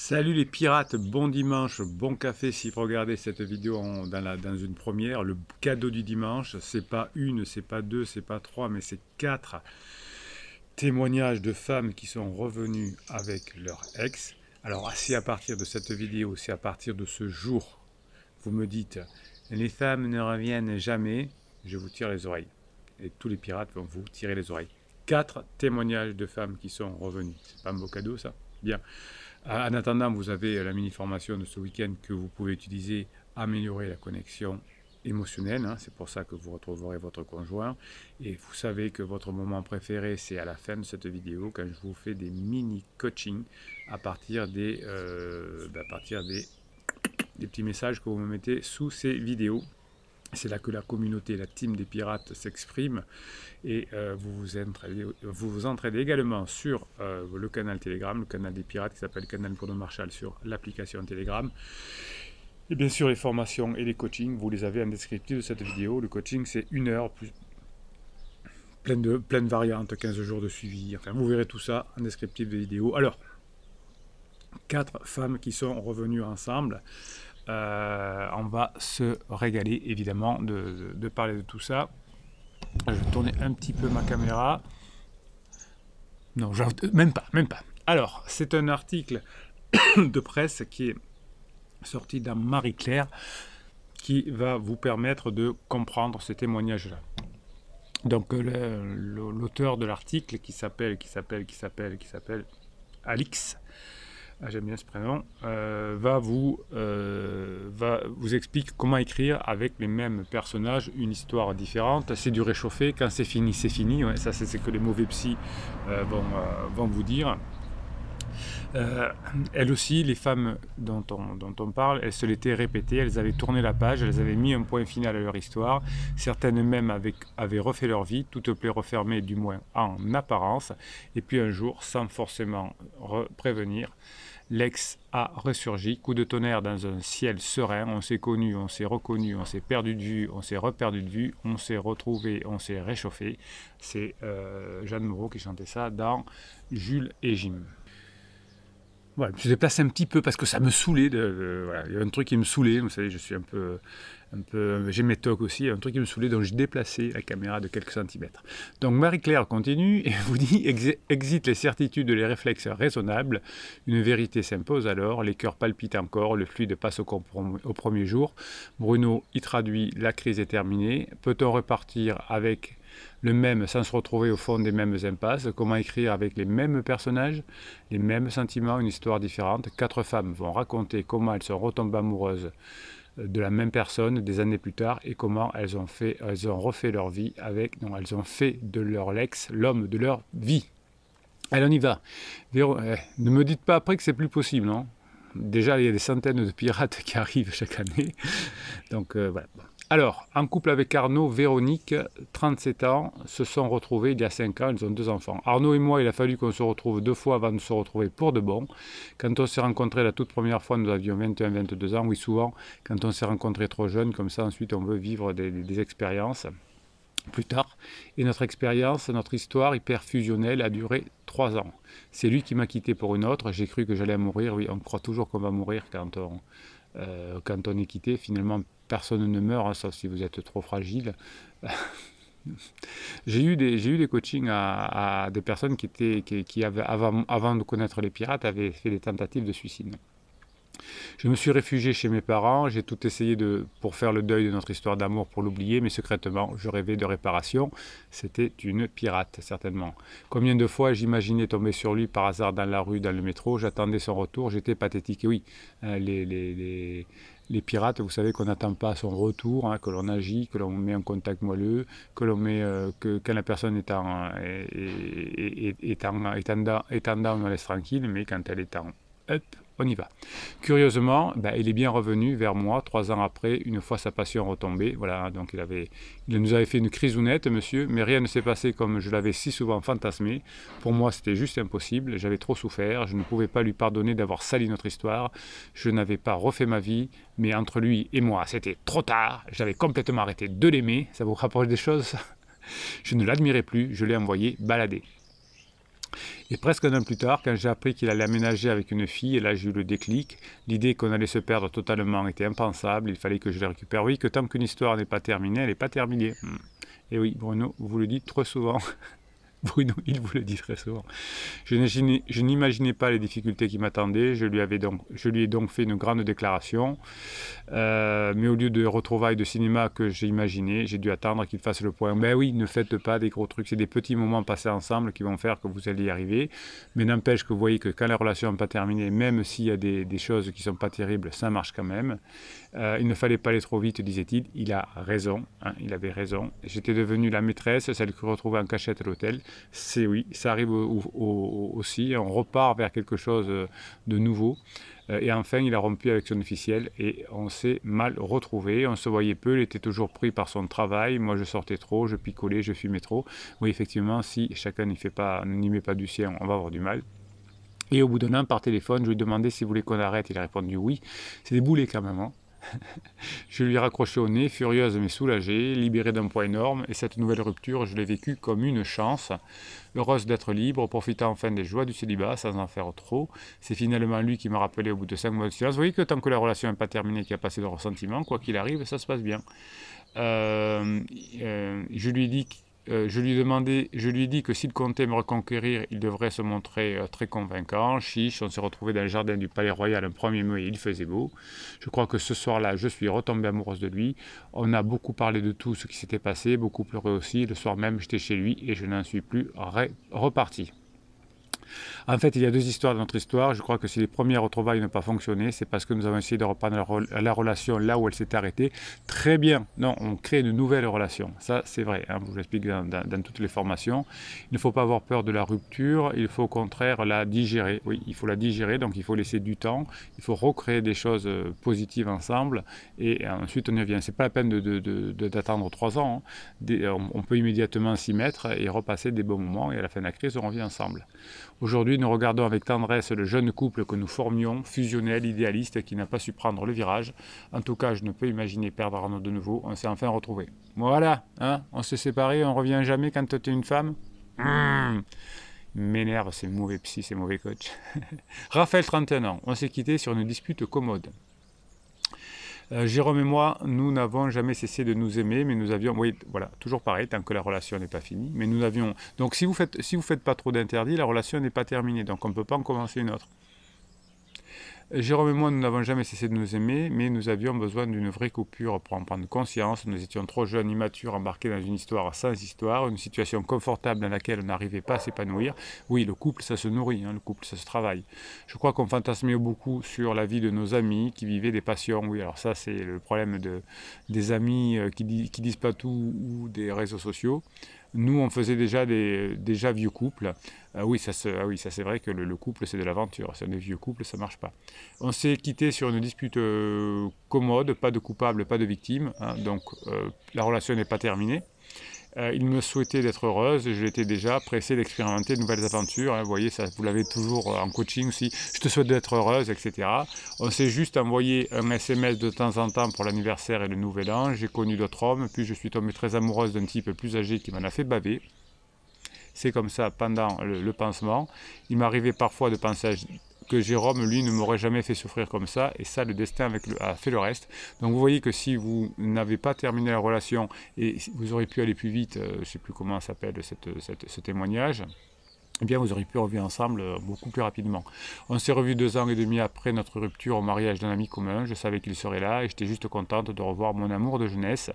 Salut les pirates, bon dimanche, bon café si vous regardez cette vidéo dans une première. Le cadeau du dimanche, c'est pas une, c'est pas deux, c'est pas trois, mais c'est 4 témoignages de femmes qui sont revenues avec leur ex. Alors si à partir de cette vidéo, si à partir de ce jour, vous me dites les femmes ne reviennent jamais, je vous tire les oreilles. Et tous les pirates vont vous tirer les oreilles. 4 témoignages de femmes qui sont revenues. C'est pas un beau cadeau ça? Bien. En attendant, vous avez la mini-formation de ce week-end que vous pouvez utiliser, améliorer la connexion émotionnelle. C'est pour ça que vous retrouverez votre conjoint. Et vous savez que votre moment préféré, c'est à la fin de cette vidéo, quand je vous fais des mini-coachings à partir des petits messages que vous me mettez sous ces vidéos. C'est là que la communauté, la team des pirates s'exprime et vous vous entraidez également sur le canal Telegram, le canal des pirates qui s'appelle Canal Bruno Marshall sur l'application Telegram. Et bien sûr les formations et les coachings, vous les avez en descriptif de cette vidéo. Le coaching c'est 1 heure, plus plein de variantes, 15 jours de suivi, enfin vous verrez tout ça en descriptif de vidéo. Alors, 4 femmes qui sont revenues ensemble. On va se régaler évidemment de parler de tout ça. Je vais tourner un petit peu ma caméra. Non, même pas. Alors, c'est un article de presse qui est sorti dans Marie-Claire qui va vous permettre de comprendre ces témoignages-là. Donc, l'auteur de l'article qui s'appelle Alix, j'aime bien ce prénom, va vous expliquer comment écrire avec les mêmes personnages une histoire différente. C'est du réchauffé, quand c'est fini, c'est fini. Ouais, ça, c'est ce que les mauvais psys vont vous dire. Elles aussi, les femmes dont on parle, elles se l'étaient répétées, elles avaient tourné la page, elles avaient mis un point final à leur histoire. Certaines même avaient refait leur vie, toutes plaies refermées du moins en apparence. Et puis un jour, sans forcément prévenir, l'ex a ressurgi, coup de tonnerre dans un ciel serein. On s'est connu, on s'est reconnu, on s'est perdu de vue, on s'est reperdu de vue, on s'est retrouvé, on s'est réchauffé. C'est Jeanne Moreau qui chantait ça dans Jules et Jim. Voilà, je me déplace un petit peu parce que ça me saoulait. Voilà, il y a un truc qui me saoulait. Vous savez, je suis un peu j'ai mes tocs aussi. Il y a un truc qui me saoulait, donc j'ai déplacé la caméra de quelques centimètres. Donc Marie-Claire continue et vous dit exit les certitudes, les réflexes raisonnables. Une vérité s'impose alors. Les cœurs palpitent encore. Le fluide passe au premier jour. Bruno y traduit la crise est terminée. Peut-on repartir avec le même sans se retrouver au fond des mêmes impasses? Comment écrire avec les mêmes personnages, les mêmes sentiments, une histoire différente? 4 femmes vont raconter comment elles sont retombées amoureuses de la même personne des années plus tard et comment elles ont refait leur vie elles ont fait de leur ex l'homme de leur vie. Allez, on y va. Ne me dites pas après que c'est plus possible, non? Déjà, il y a des centaines de pirates qui arrivent chaque année. Donc, voilà. Alors, en couple avec Arnaud, Véronique, 37 ans, se sont retrouvés il y a 5 ans, ils ont 2 enfants. Arnaud et moi, il a fallu qu'on se retrouve 2 fois avant de se retrouver pour de bon. Quand on s'est rencontrés la toute première fois, nous avions 21-22 ans. Oui, souvent, quand on s'est rencontrés trop jeunes, comme ça, ensuite, on veut vivre des expériences plus tard. Et notre expérience, notre histoire hyper fusionnelle a duré 3 ans. C'est lui qui m'a quitté pour une autre. J'ai cru que j'allais mourir. Oui, on croit toujours qu'on va mourir quand on est quitté. Finalement, personne ne meurt, sauf si vous êtes trop fragile. J'ai eu des coachings à des personnes qui avaient, avant de connaître les pirates, avaient fait des tentatives de suicide. Je me suis réfugié chez mes parents, j'ai tout essayé pour faire le deuil de notre histoire d'amour, pour l'oublier, mais secrètement, je rêvais de réparation. C'était une pirate, certainement. Combien de fois j'imaginais tomber sur lui par hasard dans la rue, dans le métro, j'attendais son retour, j'étais pathétique. Et oui, les pirates, vous savez qu'on n'attend pas son retour, que l'on agit, que l'on met en contact moelleux, que quand la personne est en down, on laisse tranquille, mais quand elle est en up, on y va. Curieusement, il est bien revenu vers moi 3 ans après, une fois sa passion retombée. Voilà, donc il nous avait fait une crisounette, monsieur, mais rien ne s'est passé comme je l'avais si souvent fantasmé. Pour moi, c'était juste impossible. J'avais trop souffert. Je ne pouvais pas lui pardonner d'avoir sali notre histoire. Je n'avais pas refait ma vie, mais entre lui et moi, c'était trop tard. J'avais complètement arrêté de l'aimer. Ça vous rapproche des choses? Je ne l'admirais plus. Je l'ai envoyé balader. Et presque un an plus tard, quand j'ai appris qu'il allait aménager avec une fille, et là j'ai eu le déclic, l'idée qu'on allait se perdre totalement était impensable, il fallait que je la récupère. Oui, que tant qu'une histoire n'est pas terminée, elle n'est pas terminée. Et oui, Bruno, vous le dites trop souvent. Bruno, il vous le dit très souvent. Je n'imaginais pas les difficultés qui m'attendaient. Je lui ai donc fait une grande déclaration. Mais au lieu de retrouvailles de cinéma que j'ai imaginé, j'ai dû attendre qu'il fasse le point. Ben oui, ne faites pas des gros trucs. C'est des petits moments passés ensemble qui vont faire que vous allez y arriver. Mais n'empêche que vous voyez que quand la relation n'est pas terminée, même s'il y a des choses qui ne sont pas terribles, ça marche quand même. Il ne fallait pas aller trop vite, disait-il. Il a raison, hein, il avait raison. J'étais devenue la maîtresse, celle que je retrouvais en cachette à l'hôtel. C'est oui, ça arrive aussi. On repart vers quelque chose de nouveau. Et enfin, il a rompu avec son officiel et on s'est mal retrouvés. On se voyait peu, il était toujours pris par son travail. Moi, je sortais trop, je picolais, je fumais trop. Oui, effectivement, si chacun n'y met pas du sien, on va avoir du mal. Et au bout d'un an, par téléphone, je lui ai demandé s'il voulait qu'on arrête. Il a répondu oui. C'est des boulets quand même, hein. Je lui ai raccroché au nez, furieuse mais soulagée, libérée d'un poids énorme, et cette nouvelle rupture, je l'ai vécue comme une chance. Heureuse d'être libre, profitant enfin des joies du célibat, sans en faire trop. C'est finalement lui qui m'a rappelé au bout de 5 mois de silence. Vous voyez que tant que la relation n'est pas terminée, qu'il n'y a pas assez de ressentiment, quoi qu'il arrive, ça se passe bien. Je lui ai dit je lui ai dit que s'il comptait me reconquérir, il devrait se montrer très convaincant. Chiche, on s'est retrouvé dans le jardin du Palais Royal un 1er mai, il faisait beau. Je crois que ce soir-là, je suis retombée amoureuse de lui. On a beaucoup parlé de tout ce qui s'était passé, beaucoup pleuré aussi. Le soir même, j'étais chez lui et je n'en suis plus reparti. En fait, il y a deux histoires dans notre histoire. Je crois que si les premières retrouvailles n'ont pas fonctionné, c'est parce que nous avons essayé de reprendre la relation là où elle s'est arrêtée. Très bien. Non, on crée une nouvelle relation. Ça, c'est vrai. Hein, je vous l'explique dans toutes les formations. Il ne faut pas avoir peur de la rupture. Il faut au contraire la digérer. Oui, il faut la digérer. Donc, il faut laisser du temps. Il faut recréer des choses positives ensemble. Et ensuite, on y revient. C'est pas la peine d'attendre 3 ans. Hein. On peut immédiatement s'y mettre et repasser des bons moments. Et à la fin de la crise, on revient ensemble. Aujourd'hui, nous regardons avec tendresse le jeune couple que nous formions, fusionnel, idéaliste, qui n'a pas su prendre le virage. En tout cas, je ne peux imaginer perdre Arnaud de nouveau. On s'est enfin retrouvés. Voilà, hein, on s'est séparés, on revient jamais quand tu es une femme. M'énerve, c'est mauvais psy, c'est mauvais coach. Raphaël, 31 ans, on s'est quitté sur une dispute commode. Jérôme et moi, nous n'avons jamais cessé de nous aimer, mais nous avions, oui, voilà, toujours pareil, tant que la relation n'est pas finie, mais nous avions, donc si vous faites pas trop d'interdits, la relation n'est pas terminée, donc on ne peut pas en commencer une autre. Jérôme et moi, nous n'avons jamais cessé de nous aimer, mais nous avions besoin d'une vraie coupure pour en prendre conscience. Nous étions trop jeunes, immatures, embarqués dans une histoire sans histoire, une situation confortable dans laquelle on n'arrivait pas à s'épanouir. Oui, le couple, ça se nourrit, hein, le couple, ça se travaille. Je crois qu'on fantasmait beaucoup sur la vie de nos amis qui vivaient des passions. Oui, alors ça, c'est le problème des amis qui disent pas tout ou des réseaux sociaux. Nous, on faisait déjà vieux couples. Oui, ça c'est vrai que le couple, c'est de l'aventure. C'est des vieux couples, ça marche pas. On s'est quitté sur une dispute commode, pas de coupable, pas de victime. Hein, donc, la relation n'est pas terminée. Il me souhaitait d'être heureuse, je l'étais déjà, pressé d'expérimenter de nouvelles aventures. Hein, vous voyez, ça, vous l'avez toujours en coaching aussi. Je te souhaite d'être heureuse, etc. On s'est juste envoyé un SMS de temps en temps pour l'anniversaire et le nouvel an. J'ai connu d'autres hommes, puis je suis tombée très amoureuse d'un type plus âgé qui m'en a fait baver. C'est comme ça pendant le pansement. Il m'arrivait parfois de penser que Jérôme, lui, ne m'aurait jamais fait souffrir comme ça, et ça, le destin a fait le reste. Donc vous voyez que si vous n'avez pas terminé la relation, et vous auriez pu aller plus vite, je ne sais plus comment s'appelle ce témoignage, eh bien vous auriez pu revivre ensemble beaucoup plus rapidement. On s'est revus 2 ans et demi après notre rupture au mariage d'un ami commun. Je savais qu'il serait là et j'étais juste contente de revoir mon amour de jeunesse,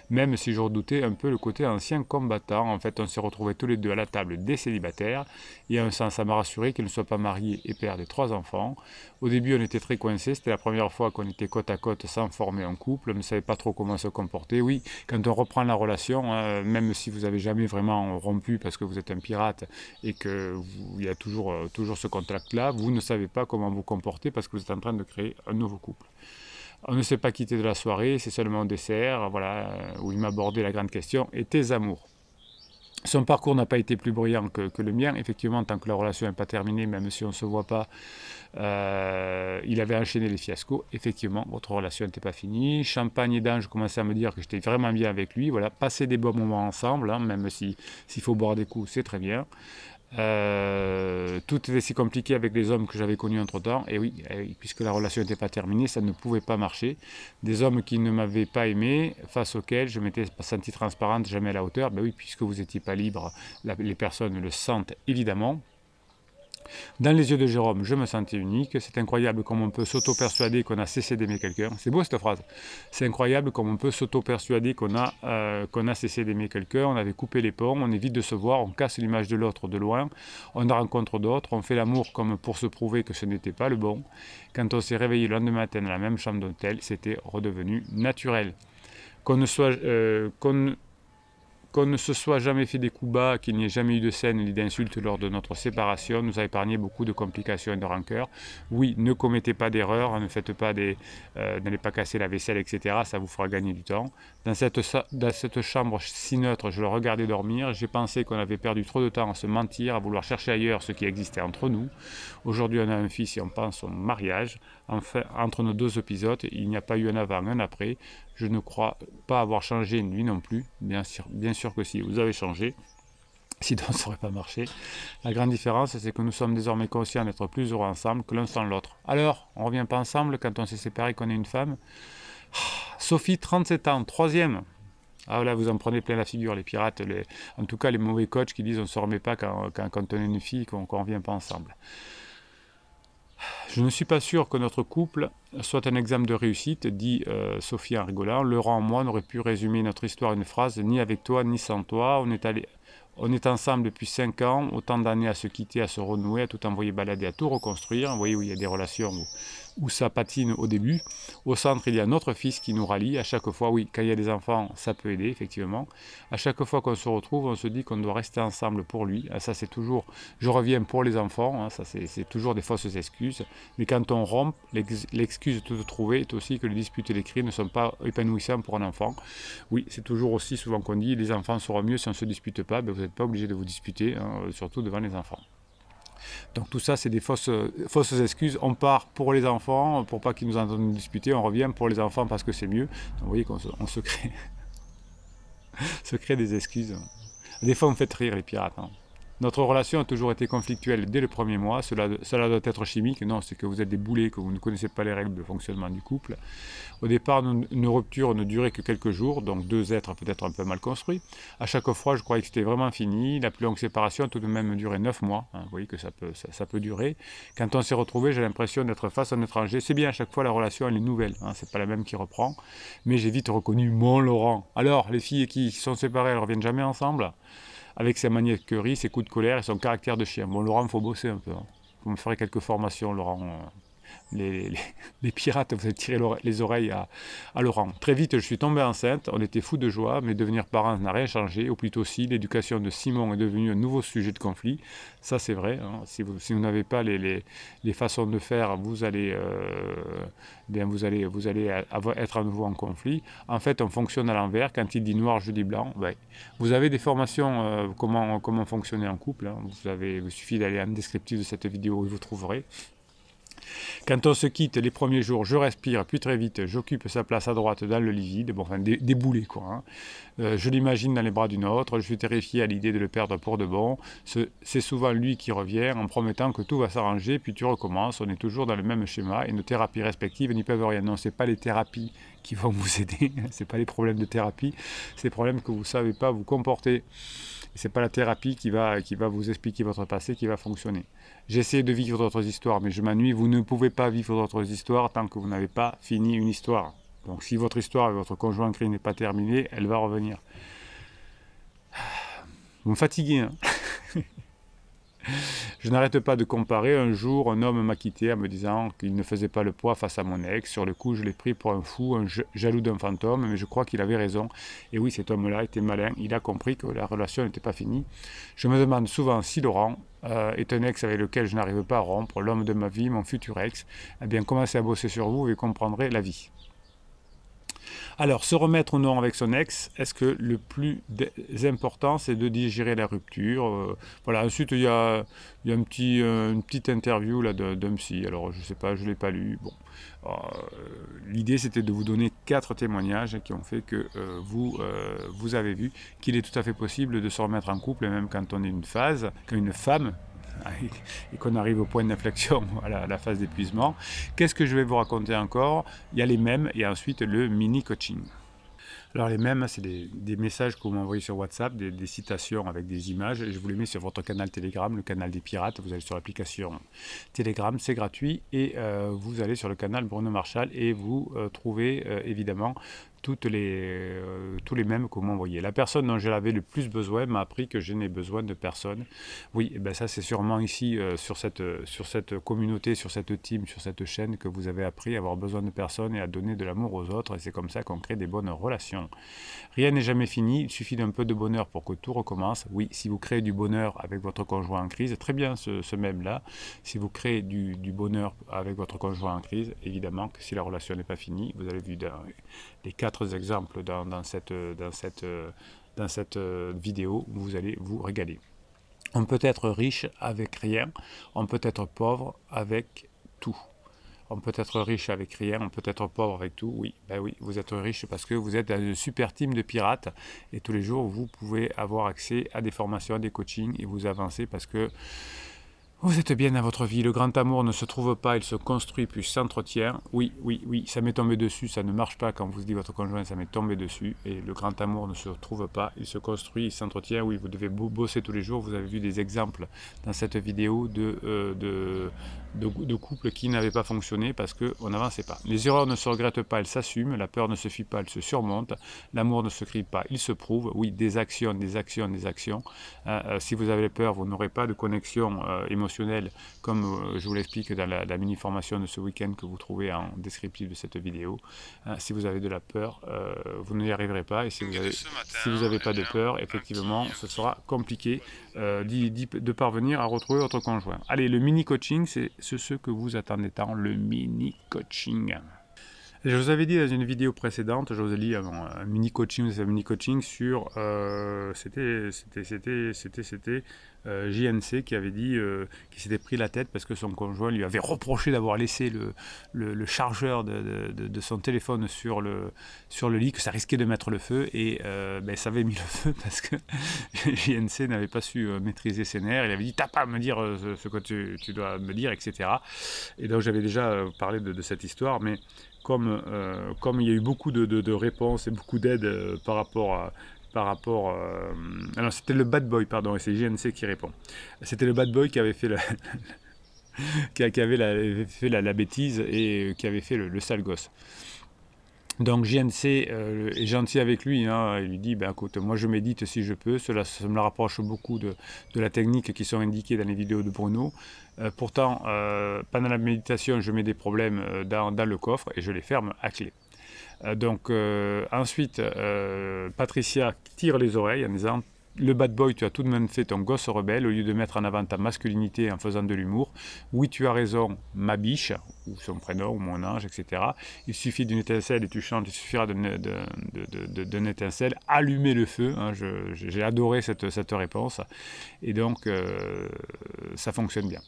même si je redoutais un peu le côté ancien combattant. En fait, on s'est retrouvés tous les deux à la table des célibataires et à un sens, ça m'a rassuré qu'il ne soit pas marié et père de 3 enfants. Au début, on était très coincés. C'était la première fois qu'on était côte à côte sans former un couple. On ne savait pas trop comment se comporter. Oui, quand on reprend la relation, même si vous n'avez jamais vraiment rompu parce que vous êtes un pirate et que il y a toujours ce contact-là, vous ne savez pas comment vous comporter parce que vous êtes en train de créer un nouveau couple. On ne s'est pas quitté de la soirée, c'est seulement au dessert, voilà, où il m'a abordé la grande question, et tes amours? Son parcours n'a pas été plus brillant que le mien. Effectivement, tant que la relation n'est pas terminée, même si on ne se voit pas, il avait enchaîné les fiascos. Effectivement, votre relation n'était pas finie. Champagne et dents, je commençais à me dire que j'étais vraiment bien avec lui. Voilà, passer des bons moments ensemble, hein, même s'il faut boire des coups, c'est très bien. Tout était si compliqué avec les hommes que j'avais connus entre-temps. Et oui, puisque la relation n'était pas terminée, ça ne pouvait pas marcher. Des hommes qui ne m'avaient pas aimé, face auxquels je m'étais senti transparente, jamais à la hauteur. Ben oui, puisque vous n'étiez pas libre, les personnes le sentent évidemment. Dans les yeux de Jérôme, je me sentais unique. C'est incroyable comme on peut s'auto-persuader qu'on a cessé d'aimer quelqu'un. C'est beau cette phrase. C'est incroyable comme on peut s'auto-persuader qu'on a cessé d'aimer quelqu'un. On avait coupé les ponts, on évite de se voir, on casse l'image de l'autre de loin, on en rencontre d'autres, on fait l'amour comme pour se prouver que ce n'était pas le bon. Quand on s'est réveillé le lendemain matin dans la même chambre d'hôtel, c'était redevenu naturel. Qu'on ne soit... Qu'on ne se soit jamais fait des coups bas, qu'il n'y ait jamais eu de scène ni d'insultes lors de notre séparation, nous a épargné beaucoup de complications et de rancœur. Oui, ne commettez pas d'erreurs, ne faites pas n'allez pas casser la vaisselle, etc. Ça vous fera gagner du temps. Dans cette chambre si neutre, je le regardais dormir. J'ai pensé qu'on avait perdu trop de temps à se mentir, à vouloir chercher ailleurs ce qui existait entre nous. Aujourd'hui, on a un fils et on pense au mariage. Enfin, entre nos deux épisodes, il n'y a pas eu un avant, un après. Je ne crois pas avoir changé, lui non plus. Bien sûr que si, vous avez changé. Sinon, ça n'aurait pas marché. La grande différence, c'est que nous sommes désormais conscients d'être plus heureux ensemble que l'un sans l'autre. Alors, on ne revient pas ensemble quand on s'est séparé, qu'on est une femme. Sophie, 37 ans, troisième. Ah là, vous en prenez plein la figure, les pirates, en tout cas les mauvais coachs qui disent on ne se remet pas quand on est une fille, qu'on ne revient pas ensemble. Je ne suis pas sûr que notre couple soit un exemple de réussite, dit Sophie en rigolant. Laurent et moi n'aurait pu résumer notre histoire en une phrase, ni avec toi, ni sans toi. On est ensemble depuis 5 ans, autant d'années à se quitter, à se renouer, à tout envoyer balader, à tout reconstruire. Vous voyez où il y a des relations où ça patine au début. Au centre, il y a notre fils qui nous rallie. À chaque fois, oui, quand il y a des enfants, ça peut aider, effectivement. À chaque fois qu'on se retrouve, on se dit qu'on doit rester ensemble pour lui. Ça, c'est toujours, je reviens pour les enfants, hein, ça c'est toujours des fausses excuses. Mais quand on rompt, l'excuse de trouver est aussi que les disputes et les cris ne sont pas épanouissants pour un enfant. Oui, c'est toujours aussi souvent qu'on dit, les enfants seront mieux si on ne se dispute pas. Ben, vous n'êtes pas obligé de vous disputer, hein, surtout devant les enfants. Donc tout ça, c'est des fausses excuses. On part pour les enfants, pour pas qu'ils nous entendent nous disputer. On revient pour les enfants parce que c'est mieux. Donc vous voyez qu'on se crée des excuses. Des fois, on me fait rire les pirates. Hein. Notre relation a toujours été conflictuelle dès le premier mois. Cela doit être chimique. Non, c'est que vous êtes des boulets, que vous ne connaissez pas les règles de fonctionnement du couple. Au départ, nos ruptures ne duraient que quelques jours, donc deux êtres peut-être un peu mal construits. À chaque fois, je croyais que c'était vraiment fini. La plus longue séparation a tout de même duré 9 mois. Hein, vous voyez que ça peut durer. Quand on s'est retrouvés, j'ai l'impression d'être face à un étranger. C'est bien, à chaque fois, la relation, elle est nouvelle. Hein, c'est pas la même qui reprend. Mais j'ai vite reconnu mon Laurent. Alors, les filles qui sont séparées, elles ne reviennent jamais ensemble avec ses maniaqueries, ses coups de colère et son caractère de chien. Bon, Laurent, il faut bosser un peu. Hein. Vous me ferez quelques formations, Laurent. Les pirates, vous avez tiré les oreilles à Laurent. Très vite, je suis tombé enceinte. On était fous de joie, mais devenir parent n'a rien changé. Ou plutôt si, l'éducation de Simon est devenue un nouveau sujet de conflit. Ça, c'est vrai. Hein. Si vous n'avez pas les façons de faire, vous allez être à nouveau en conflit. En fait, on fonctionne à l'envers. Quand il dit noir, je dis blanc. Ben, vous avez des formations comment fonctionner en couple. Hein. Il suffit d'aller en descriptif de cette vidéo et vous trouverez. Quand on se quitte les premiers jours, je respire, puis très vite, j'occupe sa place à droite dans le lit vide, bon, enfin des boulets quoi. Hein. Je l'imagine dans les bras d'une autre, je suis terrifié à l'idée de le perdre pour de bon. C'est souvent lui qui revient en promettant que tout va s'arranger, puis tu recommences, on est toujours dans le même schéma, et nos thérapies respectives n'y peuvent rien. Non, ce n'est pas les thérapies qui vont vous aider, ce n'est pas les problèmes de thérapie, c'est les problèmes que vous ne savez pas vous comporter. Ce n'est pas la thérapie qui va vous expliquer votre passé qui va fonctionner. J'essaie de vivre d'autres histoires, mais je m'ennuie. Vous ne pouvez pas vivre d'autres histoires tant que vous n'avez pas fini une histoire. Donc si votre histoire avec votre conjoint n'est pas terminée, elle va revenir. Vous me fatiguez, hein. Je n'arrête pas de comparer. Un jour, un homme m'a quitté en me disant qu'il ne faisait pas le poids face à mon ex. Sur le coup, je l'ai pris pour un fou, un jaloux d'un fantôme, mais je crois qu'il avait raison. Et oui, cet homme-là était malin. Il a compris que la relation n'était pas finie. Je me demande souvent si Laurent est un ex avec lequel je n'arrive pas à rompre, l'homme de ma vie, mon futur ex. Eh bien, commencez à bosser sur vous et comprendrez la vie. Alors, se remettre ou non avec son ex, est-ce que le plus important, c'est de digérer la rupture voilà. Ensuite, il y a une petite interview là d'un psy. Alors, je ne sais pas, je ne l'ai pas lu. Bon. L'idée, c'était de vous donner 4 témoignages qui ont fait que vous avez vu qu'il est tout à fait possible de se remettre en couple, même quand on est quand une femme, et qu'on arrive au point d'inflexion, à la phase d'épuisement. Qu'est-ce que je vais vous raconter encore? Il y a les mèmes et ensuite le mini-coaching. Alors les mèmes, c'est des messages que vous m'envoyez sur WhatsApp, des citations avec des images, et je vous les mets sur votre canal Telegram, le canal des pirates. Vous allez sur l'application Telegram, c'est gratuit, et vous allez sur le canal Bruno Marchal, et vous trouvez évidemment tous les mèmes que vous m'envoyez. La personne dont j'avais le plus besoin m'a appris que je n'ai besoin de personne. Oui, et ben ça c'est sûrement ici, sur cette communauté, sur cette team, sur cette chaîne, que vous avez appris à avoir besoin de personne et à donner de l'amour aux autres, et c'est comme ça qu'on crée des bonnes relations. Rien n'est jamais fini, il suffit d'un peu de bonheur pour que tout recommence. Oui, si vous créez du bonheur avec votre conjoint en crise, très bien ce mème-là. Si vous créez du bonheur avec votre conjoint en crise, évidemment que si la relation n'est pas finie, vous avez vu les 4 exemples dans cette vidéo, vous allez vous régaler. On peut être riche avec rien, on peut être pauvre avec tout. On peut être riche avec rien, on peut être pauvre avec tout. Oui, ben oui, vous êtes riche parce que vous êtes dans une super team de pirates, et tous les jours vous pouvez avoir accès à des formations, à des coachings, et vous avancez parce que vous êtes bien dans votre vie. Le grand amour ne se trouve pas, il se construit puis s'entretient. Oui, oui, oui, ça m'est tombé dessus, ça ne marche pas quand vous dites votre conjoint, ça m'est tombé dessus. Et le grand amour ne se trouve pas, il se construit, il s'entretient. Oui, vous devez bosser tous les jours. Vous avez vu des exemples dans cette vidéo de couples qui n'avaient pas fonctionné parce qu'on n'avançait pas. Les erreurs ne se regrettent pas, elles s'assument. La peur ne se fuit pas, elle se surmonte. L'amour ne se crie pas, il se prouve. Oui, des actions, des actions, des actions. Si vous avez peur, vous n'aurez pas de connexion émotionnelle, comme je vous l'explique dans la mini-formation de ce week-end que vous trouvez en descriptif de cette vidéo. Si vous avez de la peur, vous n'y arriverez pas. Et si vous n'avez pas de peur, effectivement, ce sera compliqué de parvenir à retrouver votre conjoint. Allez, le mini-coaching, c'est ce que vous attendez tant, le mini-coaching. Je vous avais dit dans une vidéo précédente, je vous ai dit un mini-coaching sur, c'était JNC qui avait dit qu'il s'était pris la tête parce que son conjoint lui avait reproché d'avoir laissé le chargeur de son téléphone sur le lit, que ça risquait de mettre le feu, et ça avait mis le feu parce que JNC n'avait pas su maîtriser ses nerfs. Il avait dit: t'as pas à me dire ce que tu dois me dire, etc. Et donc j'avais déjà parlé de cette histoire, mais comme il y a eu beaucoup de réponses et beaucoup d'aides par rapport alors c'était le bad boy, pardon, et c'est JNC qui répond. C'était le bad boy qui avait fait qui avait fait la bêtise et qui avait fait le sale gosse. Donc JNC est gentil avec lui, hein. Il lui dit: écoute, moi je médite si je peux, ça me rapproche beaucoup de la technique qui sont indiquées dans les vidéos de Bruno. Pourtant, pendant la méditation, je mets des problèmes dans le coffre et je les ferme à clé. Ensuite, Patricia tire les oreilles en disant: le bad boy, tu as tout de même fait ton gosse rebelle au lieu de mettre en avant ta masculinité en faisant de l'humour. Oui, tu as raison, ma biche, ou son prénom, ou mon ange, etc. Il suffit d'une étincelle et tu chantes, il suffira d'une étincelle. Allumer le feu, hein, j'ai adoré cette réponse. Et donc, ça fonctionne bien.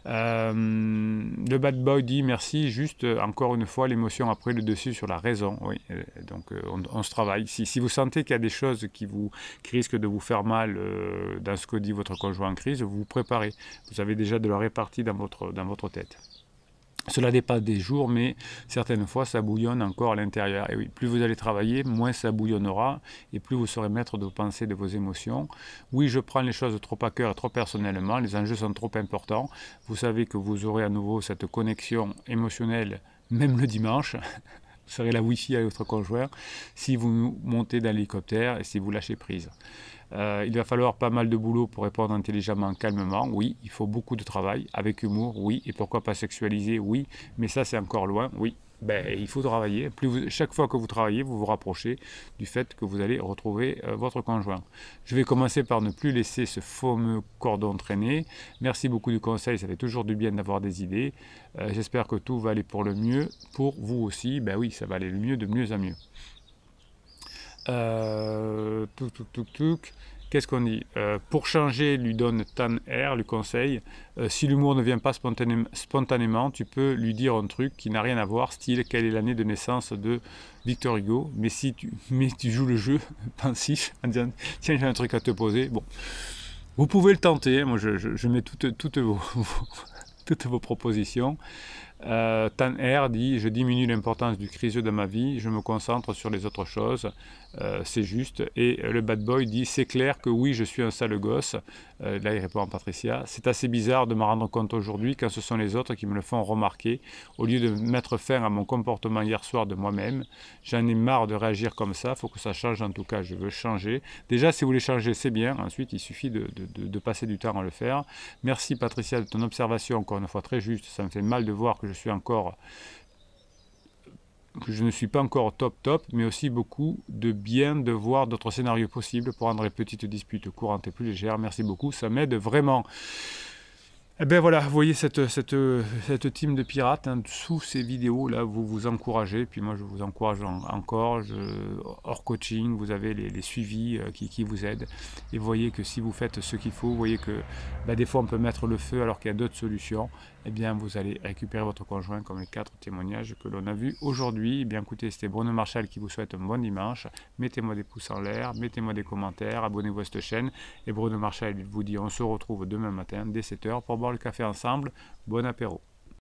Le bad boy dit: merci, juste encore une fois, l'émotion a pris le dessus sur la raison. Oui, donc on se travaille. Si vous sentez qu'il y a des choses qui risquent de vous faire mal dans ce que dit votre conjoint en crise, vous vous préparez. Vous avez déjà de la répartie dans votre tête. Cela dépend des jours, mais certaines fois, ça bouillonne encore à l'intérieur. Et oui, plus vous allez travailler, moins ça bouillonnera, et plus vous serez maître de vos pensées, de vos émotions. Oui, je prends les choses trop à cœur et trop personnellement, les enjeux sont trop importants. Vous savez que vous aurez à nouveau cette connexion émotionnelle, même le dimanche. Vous serez la Wi-Fi avec votre conjoint si vous montez dans l'hélicoptère et si vous lâchez prise. Il va falloir pas mal de boulot pour répondre intelligemment, calmement. Oui, il faut beaucoup de travail, avec humour, oui. Et pourquoi pas sexualiser, oui. Mais ça, c'est encore loin, oui. il faut travailler. Chaque fois que vous travaillez, vous vous rapprochez du fait que vous allez retrouver votre conjoint. Je vais commencer par ne plus laisser ce fameux cordon traîner. Merci beaucoup du conseil, ça fait toujours du bien d'avoir des idées. J'espère que tout va aller pour le mieux. Pour vous aussi, ben oui, ça va aller le mieux de mieux en mieux. Qu'est-ce qu'on dit? Pour changer, lui donne Tan R, lui conseille. Si l'humour ne vient pas spontanément, tu peux lui dire un truc qui n'a rien à voir, style quelle est l'année de naissance de Victor Hugo. Mais si tu joues le jeu pensif en disant tiens, j'ai un truc à te poser. Bon, vous pouvez le tenter. Moi, je mets toutes vos propositions. Tan R dit je diminue l'importance du criseux dans ma vie, je me concentre sur les autres choses, c'est juste. Et le bad boy dit c'est clair que oui, je suis un sale gosse. Là il répond à Patricia, c'est assez bizarre de me rendre compte aujourd'hui quand ce sont les autres qui me le font remarquer au lieu de mettre fin à mon comportement hier soir de moi-même. J'en ai marre de réagir comme ça, faut que ça change. En tout cas je veux changer. Déjà si vous voulez changer c'est bien, ensuite il suffit de passer du temps à le faire. Merci Patricia de ton observation, encore une fois très juste. Ça me fait mal de voir que je ne suis pas encore top, mais aussi beaucoup de bien de voir d'autres scénarios possibles pour rendre les petites disputes courantes et plus légères. Merci beaucoup, ça m'aide vraiment. Et bien voilà, vous voyez cette team de pirates, hein, sous ces vidéos là, vous vous encouragez, puis moi je vous encourage encore, hors coaching, vous avez les suivis qui vous aident, et vous voyez que si vous faites ce qu'il faut, vous voyez que des fois on peut mettre le feu alors qu'il y a d'autres solutions, et bien vous allez récupérer votre conjoint comme les 4 témoignages que l'on a vus aujourd'hui. Et bien écoutez, c'était Bruno Marchal qui vous souhaite un bon dimanche, mettez-moi des pouces en l'air, mettez-moi des commentaires, abonnez-vous à cette chaîne, et Bruno Marchal il vous dit on se retrouve demain matin dès 7 h pour boire le café ensemble. Bon apéro.